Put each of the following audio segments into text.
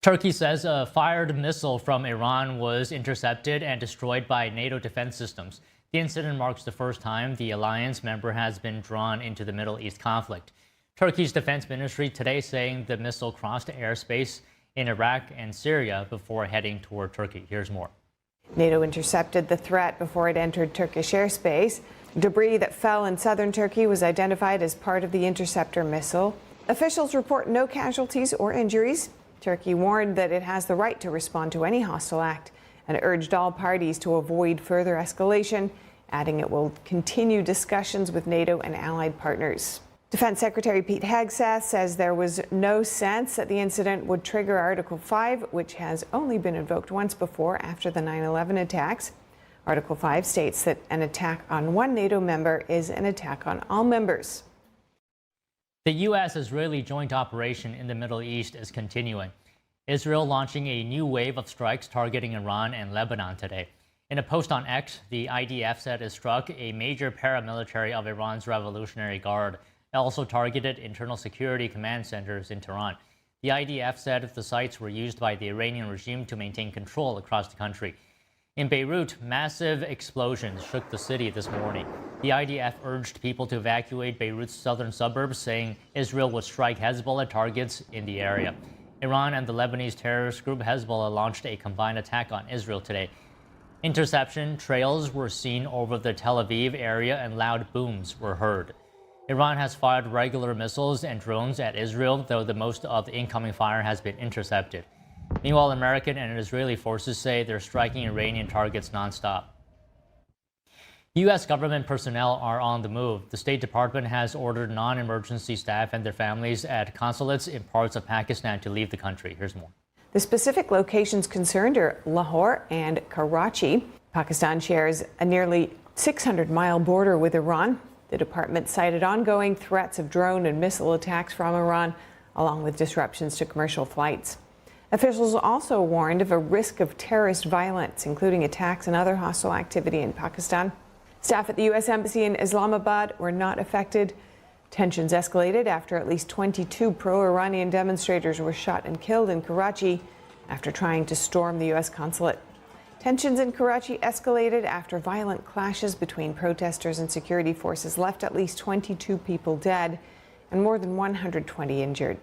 Turkey says a fired missile from Iran was intercepted and destroyed by NATO defense systems. The incident marks the first time the alliance member has been drawn into the Middle East conflict. Turkey's defense ministry today saying the missile crossed airspace in Iraq and Syria before heading toward Turkey. Here's more. NATO intercepted the threat before it entered Turkish airspace. Debris that fell in southern Turkey was identified as part of the interceptor missile. Officials report no casualties or injuries. Turkey warned that it has the right to respond to any hostile act and urged all parties to avoid further escalation, adding it will continue discussions with NATO and allied partners. Defense Secretary Pete Hegseth says there was no sense that the incident would trigger Article 5, which has only been invoked once before after the 9/11 attacks. Article 5 states that an attack on one NATO member is an attack on all members. The U.S.-Israeli joint operation in the Middle East is continuing. Israel launching a new wave of strikes targeting Iran and Lebanon today. In a post on X, the IDF said it struck a major paramilitary of Iran's Revolutionary Guard. It also targeted internal security command centers in Tehran. The IDF said the sites were used by the Iranian regime to maintain control across the country. In Beirut, massive explosions shook the city this morning. The IDF urged people to evacuate Beirut's southern suburbs, saying Israel would strike Hezbollah targets in the area. Iran and the Lebanese terrorist group Hezbollah launched a combined attack on Israel today. Interception trails were seen over the Tel Aviv area and loud booms were heard. Iran has fired regular missiles and drones at Israel, though the most of the incoming fire has been intercepted. Meanwhile, American and Israeli forces say they're striking Iranian targets nonstop. U.S. government personnel are on the move. The State Department has ordered non-emergency staff and their families at consulates in parts of Pakistan to leave the country. Here's more. The specific locations concerned are Lahore and Karachi. Pakistan shares a nearly 600-mile border with Iran. The department cited ongoing threats of drone and missile attacks from Iran, along with disruptions to commercial flights. Officials also warned of a risk of terrorist violence, including attacks and other hostile activity in Pakistan. Staff at the U.S. Embassy in Islamabad were not affected. Tensions escalated after at least 22 pro-Iranian demonstrators were shot and killed in Karachi after trying to storm the U.S. consulate. Tensions in Karachi escalated after violent clashes between protesters and security forces left at least 22 people dead and more than 120 injured.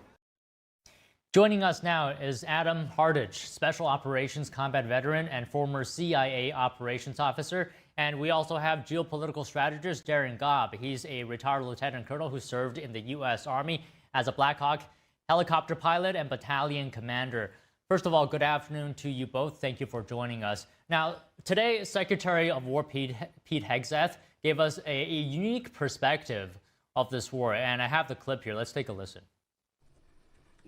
Joining us now is Adam Hardage, Special Operations Combat Veteran and former CIA Operations Officer. And we also have geopolitical strategist Darren Gobb. He's a retired lieutenant colonel who served in the U.S. Army as a Black Hawk helicopter pilot and battalion commander. First of all, good afternoon to you both. Thank you for joining us. Now, today, Secretary of War Pete Hegseth gave us a unique perspective of this war, and I have the clip here. Let's take a listen.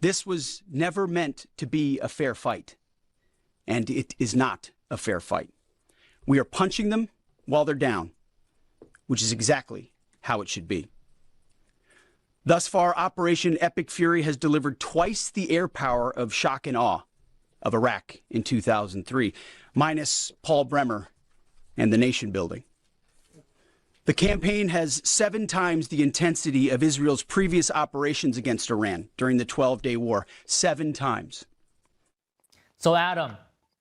This was never meant to be a fair fight, and it is not a fair fight. We are punching them while they're down, which is exactly how it should be. Thus far, Operation Epic Fury has delivered twice the air power of shock and awe of Iraq in 2003, minus Paul Bremer and the nation building. The campaign has 7 times the intensity of Israel's previous operations against Iran during the 12-day war. 7 times. So, Adam,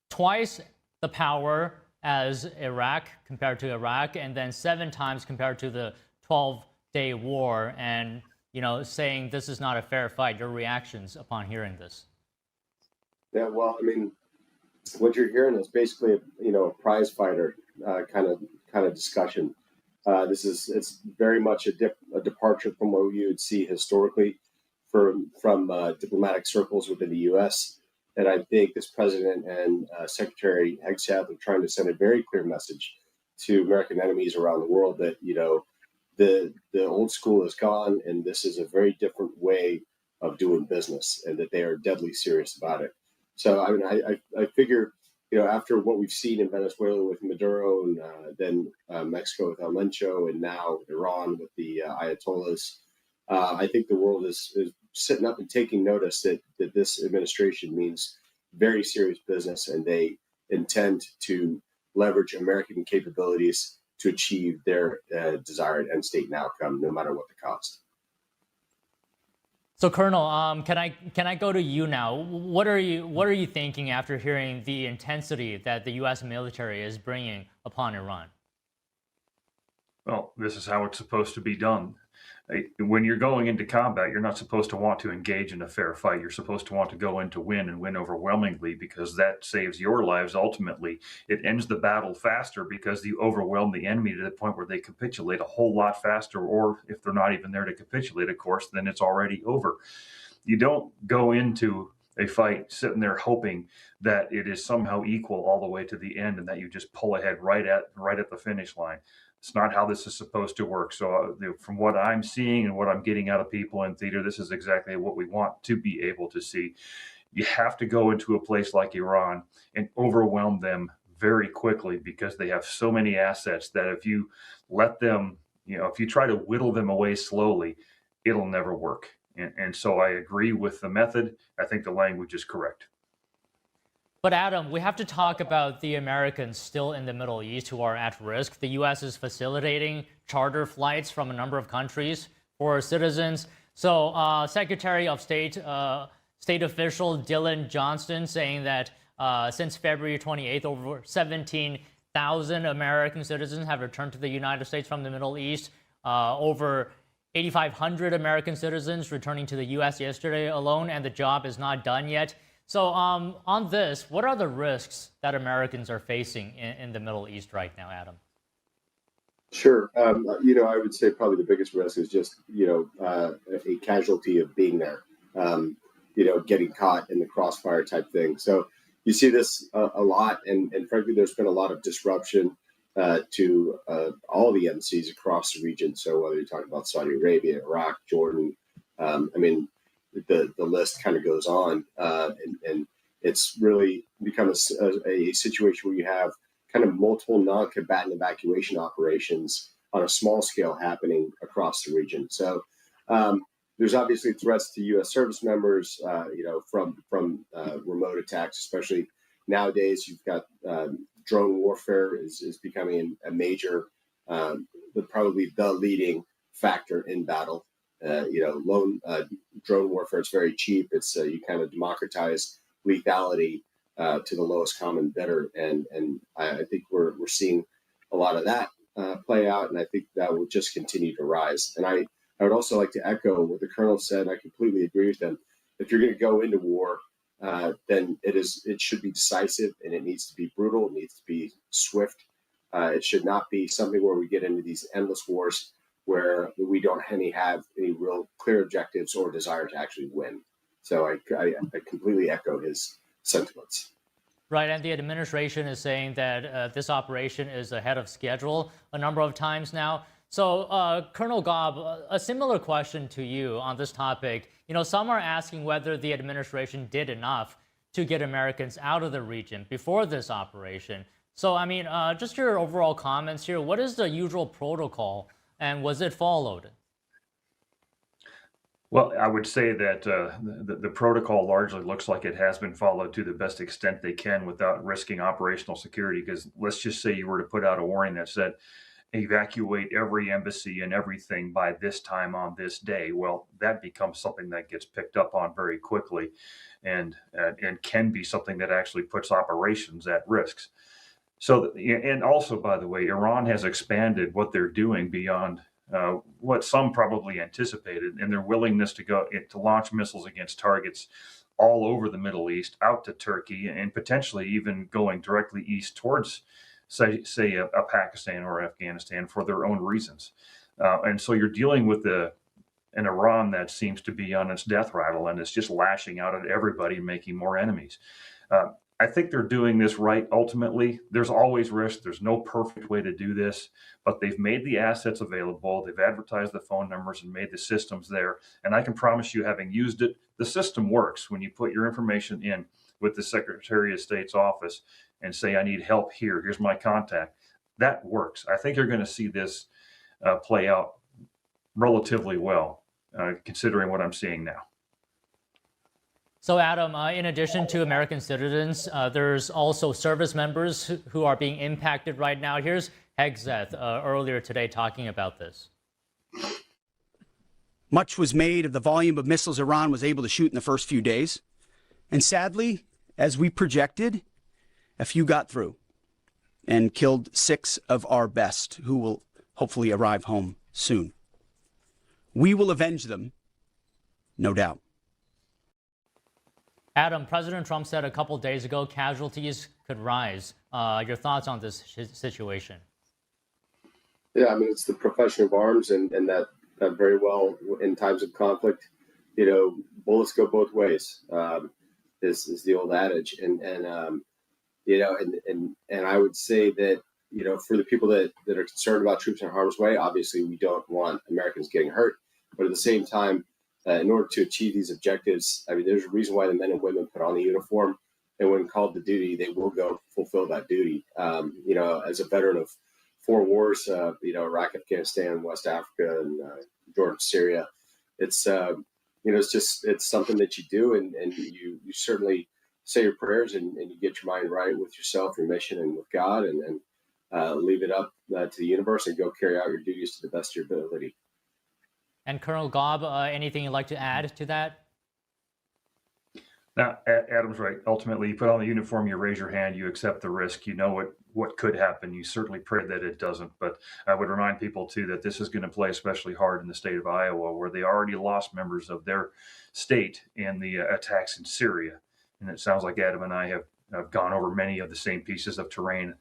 twice the power as Iraq compared to Iraq, and then 7 times compared to the 12-day war, and, you know, saying this is not a fair fight. Your reactions upon hearing this? Yeah, well, I mean, what you're hearing is basically, a prize fighter kind of discussion. It's very much a departure from what you would see historically from diplomatic circles within the U.S. And I think this president and Secretary Hegseth are trying to send a very clear message to American enemies around the world that, the old school is gone and this is a very different way of doing business, and that they are deadly serious about it. So, I mean, I figure, after what we've seen in Venezuela with Maduro, and then Mexico with El Mencho, and now Iran with the Ayatollahs, I think the world is sitting up and taking notice that this administration means very serious business, and they intend to leverage American capabilities to achieve their desired end state and outcome, no matter what the cost. So, Colonel, can I go to you now? What are you thinking after hearing the intensity that the U.S. military is bringing upon Iran? Well, this is how it's supposed to be done. When you're going into combat, you're not supposed to want to engage in a fair fight. You're supposed to want to go in to win and win overwhelmingly, because that saves your lives ultimately. It ends the battle faster because you overwhelm the enemy to the point where they capitulate a whole lot faster, or if they're not even there to capitulate, of course, then it's already over. You don't go into a fight sitting there hoping that it is somehow equal all the way to the end and that you just pull ahead right at the finish line. It's not how this is supposed to work. So from what I'm seeing and what I'm getting out of people in theater, this is exactly what we want to be able to see. You have to go into a place like Iran and overwhelm them very quickly, because they have so many assets that if you let them, if you try to whittle them away slowly, it'll never work. And so I agree with the method. I think the language is correct. But Adam, we have to talk about the Americans still in the Middle East who are at risk. The U.S. is facilitating charter flights from a number of countries for citizens. So Secretary of State, state official Dylan Johnston saying that since February 28th, over 17,000 American citizens have returned to the United States from the Middle East. Over 8,500 American citizens returning to the U.S. yesterday alone, and the job is not done yet. So on this, what are the risks that Americans are facing in the Middle East right now, Adam? Sure. I would say probably the biggest risk is just, a casualty of being there, getting caught in the crossfire type thing. So you see this a lot. And frankly, there's been a lot of disruption to all the embassies across the region. So whether you're talking about Saudi Arabia, Iraq, Jordan, the list kind of goes on, and it's really become a situation where you have kind of multiple non-combatant evacuation operations on a small scale happening across the region. So there's obviously threats to U.S. service members, from remote attacks, especially nowadays. You've got drone warfare is becoming a major, probably the leading factor in battle. Drone warfare is very cheap. It's you kind of democratize lethality to the lowest common bidder, and I think we're seeing a lot of that play out, and I think that will just continue to rise. And I would also like to echo what the Colonel said. I completely agree with him. If you're going to go into war, then it should be decisive, and it needs to be brutal. It needs to be swift. It should not be something where we get into these endless wars where we don't have any real clear objectives or desire to actually win. So I completely echo his sentiments. Right, and the administration is saying that this operation is ahead of schedule a number of times now. So, Colonel Gobb, a similar question to you on this topic. Some are asking whether the administration did enough to get Americans out of the region before this operation. So, just your overall comments here. What is the usual protocol, and was it followed? Well, I would say that the protocol largely looks like it has been followed to the best extent they can without risking operational security. Because let's just say you were to put out a warning that said, evacuate every embassy and everything by this time on this day. Well, that becomes something that gets picked up on very quickly, and can be something that actually puts operations at risks. So, and also, by the way, Iran has expanded what they're doing beyond what some probably anticipated, and their willingness to launch missiles against targets all over the Middle East, out to Turkey, and potentially even going directly east towards, say a Pakistan or Afghanistan for their own reasons. And so you're dealing with an Iran that seems to be on its death rattle, and it's just lashing out at everybody and making more enemies. I think they're doing this right. Ultimately, there's always risk. There's no perfect way to do this, but they've made the assets available. They've advertised the phone numbers and made the systems there. And I can promise you, having used it, the system works. When you put your information in with the Secretary of State's office and say, I need help here, here's my contact, that works. I think you're going to see this play out relatively well, considering what I'm seeing now. So, Adam, in addition to American citizens, there's also service members who are being impacted right now. Here's Hegzeth earlier today talking about this. Much was made of the volume of missiles Iran was able to shoot in the first few days. And sadly, as we projected, a few got through and killed 6 of our best, who will hopefully arrive home soon. We will avenge them, no doubt. Adam, President Trump said a couple days ago casualties could rise. Your thoughts on this situation? Yeah, I mean, it's the profession of arms, and that very well in times of conflict, bullets go both ways. Is the old adage, and I would say that for the people that are concerned about troops in harm's way, obviously we don't want Americans getting hurt, but at the same time, in order to achieve these objectives, I mean, there's a reason why the men and women put on the uniform, and when called to duty, they will go fulfill that duty. As a veteran of 4 wars, Iraq, Afghanistan, West Africa, and Jordan, Syria, it's something that you do, and you certainly say your prayers and you get your mind right with yourself, your mission, and with God, and then leave it up to the universe and go carry out your duties to the best of your ability. And Colonel Gobb, anything you'd like to add to that? Now, Adam's right. Ultimately, you put on the uniform, you raise your hand, you accept the risk. You know what could happen. You certainly pray that it doesn't. But I would remind people, too, that this is going to play especially hard in the state of Iowa, where they already lost members of their state in the attacks in Syria. And it sounds like Adam and I have gone over many of the same pieces of terrain.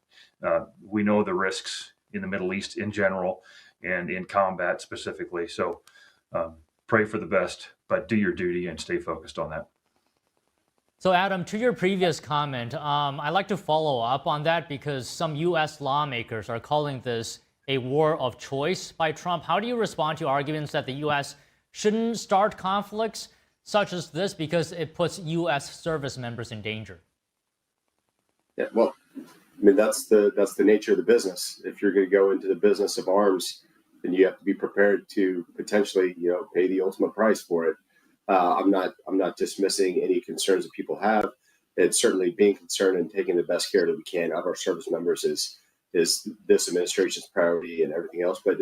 We know the risks in the Middle East in general and in combat specifically. So pray for the best, but do your duty and stay focused on that. So, Adam, to your previous comment, I'd like to follow up on that because some U.S. lawmakers are calling this a war of choice by Trump. How do you respond to arguments that the U.S. shouldn't start conflicts such as this because it puts U.S. service members in danger? Yeah, well, I mean, that's the nature of the business. If you're going to go into the business of arms, then you have to be prepared to potentially, pay the ultimate price for it. I'm not dismissing any concerns that people have. It's certainly being concerned and taking the best care that we can of our service members is this administration's priority and everything else. But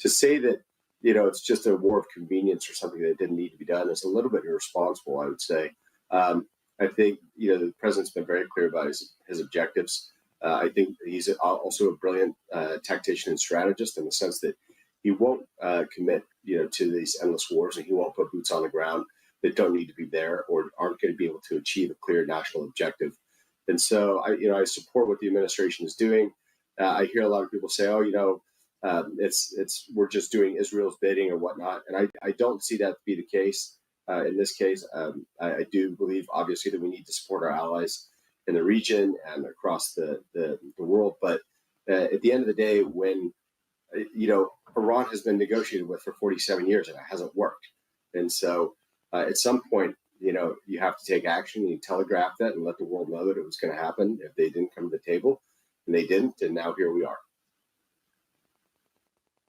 to say that it's just a war of convenience or something that didn't need to be done is a little bit irresponsible, I would say. I think the president's been very clear about his objectives. I think he's also a brilliant tactician and strategist in the sense that he won't commit to these endless wars, and he won't put boots on the ground that don't need to be there or aren't going to be able to achieve a clear national objective. And so I support what the administration is doing. I hear a lot of people say, we're just doing Israel's bidding or whatnot, and I don't see that to be the case. In this case, I do believe obviously that we need to support our allies in the region and across the world. But at the end of the day, when Iran has been negotiated with for 47 years and it hasn't worked. And so at some point, you have to take action and you telegraph that and let the world know that it was going to happen if they didn't come to the table. And they didn't. And now here we are.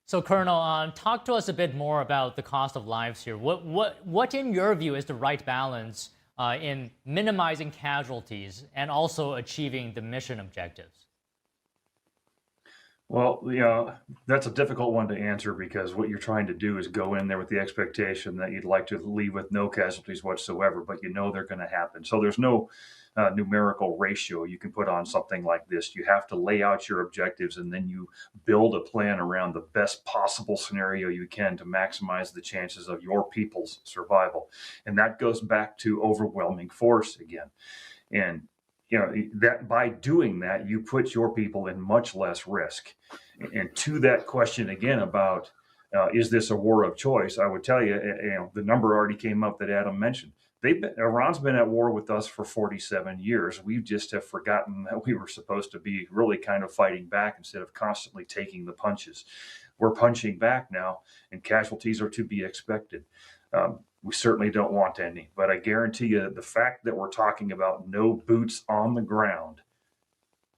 So, Colonel, talk to us a bit more about the cost of lives here. What in your view is the right balance in minimizing casualties and also achieving the mission objectives? Well, that's a difficult one to answer because what you're trying to do is go in there with the expectation that you'd like to leave with no casualties whatsoever, but they're going to happen. So there's no numerical ratio you can put on something like this. You have to lay out your objectives and then you build a plan around the best possible scenario you can to maximize the chances of your people's survival. And that goes back to overwhelming force again. And that by doing that, you put your people in much less risk. And to that question again about is this a war of choice? I would tell you, the number already came up that Adam mentioned. Iran's been at war with us for 47 years. We just have forgotten that we were supposed to be really kind of fighting back instead of constantly taking the punches. We're punching back now, and casualties are to be expected. We certainly don't want any, but I guarantee you the fact that we're talking about no boots on the ground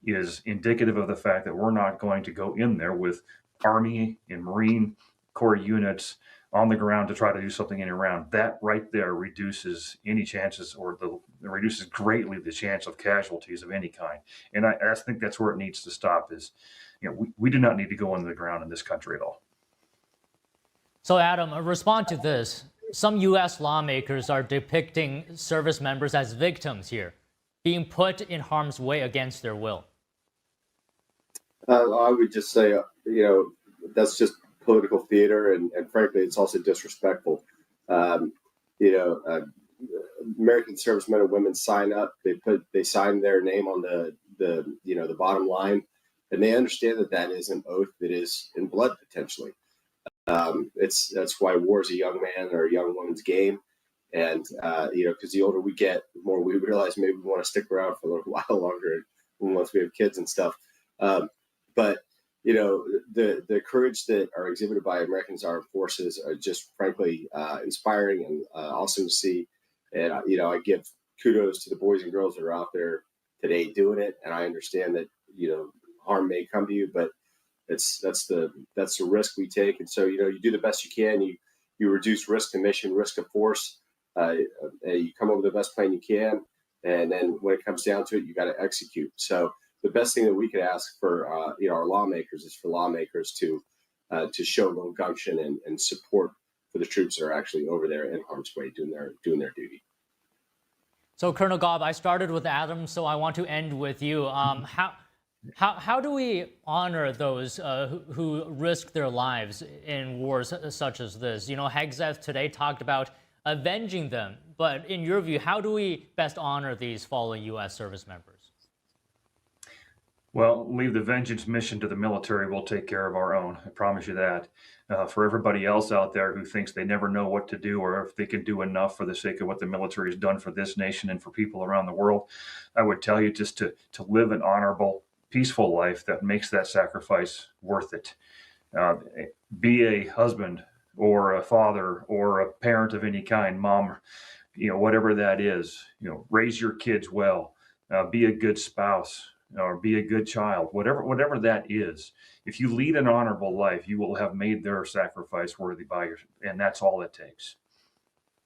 is indicative of the fact that we're not going to go in there with Army and Marine Corps units on the ground to try to do something in Iran. That right there reduces any chances reduces greatly the chance of casualties of any kind. And I think that's where it needs to stop is, we do not need to go into the ground in this country at all. So, Adam, respond to this. Some U.S. lawmakers are depicting service members as victims here, being put in harm's way against their will. I would just say, that's just political theater, and frankly, it's also disrespectful. American servicemen and women sign up. They sign their name on the bottom line, and they understand that is an oath that is in blood potentially. That's why war is a young man or a young woman's game, and because the older we get, the more we realize maybe we want to stick around for a little while longer once we have kids and stuff. But the courage that are exhibited by Americans armed forces are just frankly inspiring and awesome to see. And I give kudos to the boys and girls that are out there today doing it. And I understand that harm may come to you, but that's the risk we take. And so you do the best you can. You reduce risk to mission, risk of force. You come up with the best plan you can, and then when it comes down to it, you got to execute. So the best thing that we could ask for our lawmakers is for lawmakers to show a little gumption and support for the troops that are actually over there in harm's way doing their duty. So, Colonel Gobb, I started with Adam, so I want to end with you. How do we honor those who risk their lives in wars such as this? Hegseth today talked about avenging them, but in your view, how do we best honor these fallen U.S. service members? Well, leave the vengeance mission to the military. We'll take care of our own. I promise you that. For everybody else out there who thinks they never know what to do or if they can do enough for the sake of what the military has done for this nation and for people around the world, I would tell you just to live an honorable, peaceful life that makes that sacrifice worth it. Be a husband or a father or a parent of any kind, mom, whatever that is. Raise your kids well. Be a good spouse. Or be a good child, whatever that is. If you lead an honorable life, you will have made their sacrifice worthy and that's all it takes.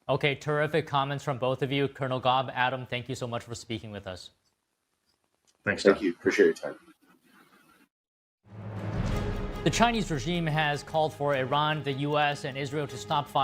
Okay, terrific comments from both of you. Colonel Gobb, Adam, thank you so much for speaking with us. Thanks, Tom. Thank you. Appreciate your time. The Chinese regime has called for Iran, the U.S., and Israel to stop fighting